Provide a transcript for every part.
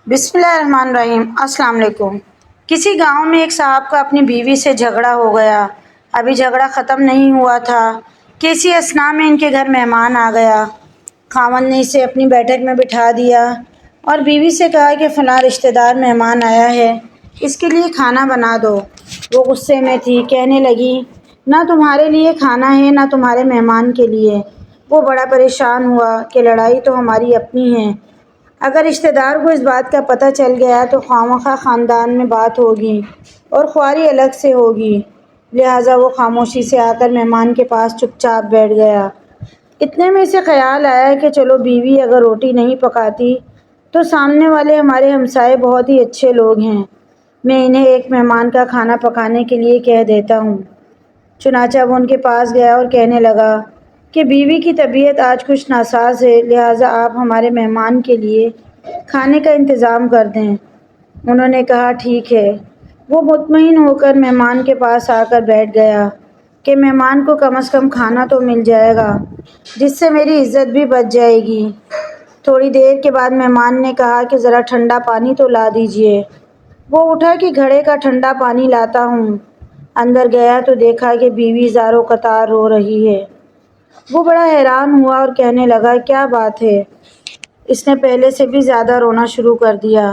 بسم اللہ الرحمن الرحیم۔ السلام علیکم۔ کسی گاؤں میں ایک صاحب کا اپنی بیوی سے جھگڑا ہو گیا۔ ابھی جھگڑا ختم نہیں ہوا تھا کہ اسی اثناء میں ان کے گھر مہمان آ گیا۔ خاوند نے اسے اپنی بیٹھک میں بٹھا دیا اور بیوی سے کہا کہ فلاں رشتہ دار مہمان آیا ہے، اس کے لیے کھانا بنا دو۔ وہ غصے میں تھی، کہنے لگی نہ تمہارے لیے کھانا ہے نہ تمہارے مہمان کے لیے۔ وہ بڑا پریشان ہوا کہ لڑائی تو ہماری اپنی ہے، اگر رشتہ دار کو اس بات کا پتہ چل گیا تو خواہ خاندان میں بات ہوگی اور خواری الگ سے ہوگی، لہٰذا وہ خاموشی سے آ کر مہمان کے پاس چپ چاپ بیٹھ گیا۔ اتنے میں اسے خیال آیا کہ چلو بیوی اگر روٹی نہیں پکاتی تو سامنے والے ہمارے ہمسائے بہت ہی اچھے لوگ ہیں، میں انہیں ایک مہمان کا کھانا پکانے کے لیے کہہ دیتا ہوں۔ چنانچہ وہ ان کے پاس گیا اور کہنے لگا کہ بیوی کی طبیعت آج کچھ ناساز ہے، لہٰذا آپ ہمارے مہمان کے لیے کھانے کا انتظام کر دیں۔ انہوں نے کہا ٹھیک ہے۔ وہ مطمئن ہو کر مہمان کے پاس آ کر بیٹھ گیا کہ مہمان کو کم از کم کھانا تو مل جائے گا، جس سے میری عزت بھی بچ جائے گی۔ تھوڑی دیر کے بعد مہمان نے کہا کہ ذرا ٹھنڈا پانی تو لا دیجیے۔ وہ اٹھا کہ گھڑے کا ٹھنڈا پانی لاتا ہوں۔ اندر گیا تو دیکھا کہ بیوی زار و قطار رو رہی ہے۔ وہ بڑا حیران ہوا اور کہنے لگا کیا بات ہے؟ اس نے پہلے سے بھی زیادہ رونا شروع کر دیا۔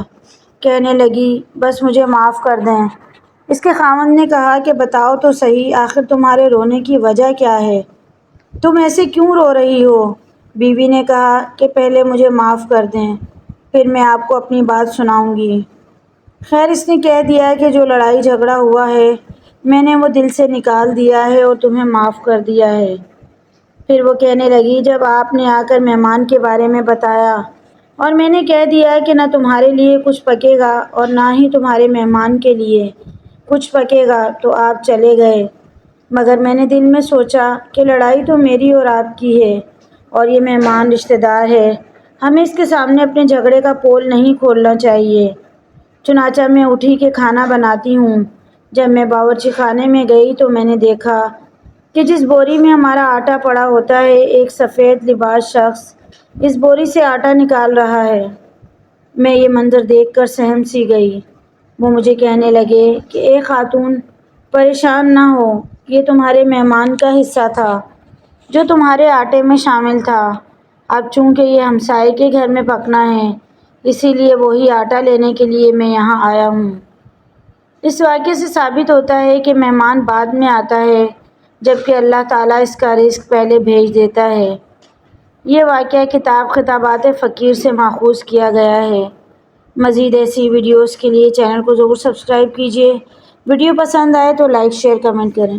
کہنے لگی بس مجھے معاف کر دیں۔ اس کے خاوند نے کہا کہ بتاؤ تو صحیح، آخر تمہارے رونے کی وجہ کیا ہے؟ تم ایسے کیوں رو رہی ہو؟ بیوی نے کہا کہ پہلے مجھے معاف کر دیں، پھر میں آپ کو اپنی بات سناؤں گی۔ خیر، اس نے کہہ دیا کہ جو لڑائی جھگڑا ہوا ہے میں نے وہ دل سے نکال دیا ہے اور تمہیں معاف کر دیا ہے۔ پھر وہ کہنے لگی جب آپ نے آ کر مہمان کے بارے میں بتایا اور میں نے کہہ دیا کہ نہ تمہارے لیے کچھ پکے گا اور نہ ہی تمہارے مہمان کے لیے کچھ پکے گا تو آپ چلے گئے، مگر میں نے دل میں سوچا کہ لڑائی تو میری اور آپ کی ہے اور یہ مہمان رشتہ دار ہے، ہمیں اس کے سامنے اپنے جھگڑے کا پول نہیں کھولنا چاہیے۔ چنانچہ میں اٹھی کہ کھانا بناتی ہوں۔ جب میں باورچی خانے میں گئی تو میں نے دیکھا کہ جس بوری میں ہمارا آٹا پڑا ہوتا ہے ایک سفید لباس شخص اس بوری سے آٹا نکال رہا ہے۔ میں یہ منظر دیکھ کر سہم سی گئی۔ وہ مجھے کہنے لگے کہ اے خاتون، پریشان نہ ہو، یہ تمہارے مہمان کا حصہ تھا جو تمہارے آٹے میں شامل تھا۔ اب چونکہ یہ ہمسائے کے گھر میں پکنا ہے، اسی لیے وہی آٹا لینے کے لیے میں یہاں آیا ہوں۔ اس واقعے سے ثابت ہوتا ہے کہ مہمان بعد میں آتا ہے، جبکہ اللہ تعالیٰ اس کا رزق پہلے بھیج دیتا ہے۔ یہ واقعہ کتاب خطابات فقیر سے ماخوذ کیا گیا ہے۔ مزید ایسی ویڈیوز کے لیے چینل کو ضرور سبسکرائب کیجیے۔ ویڈیو پسند آئے تو لائک شیئر کمنٹ کریں۔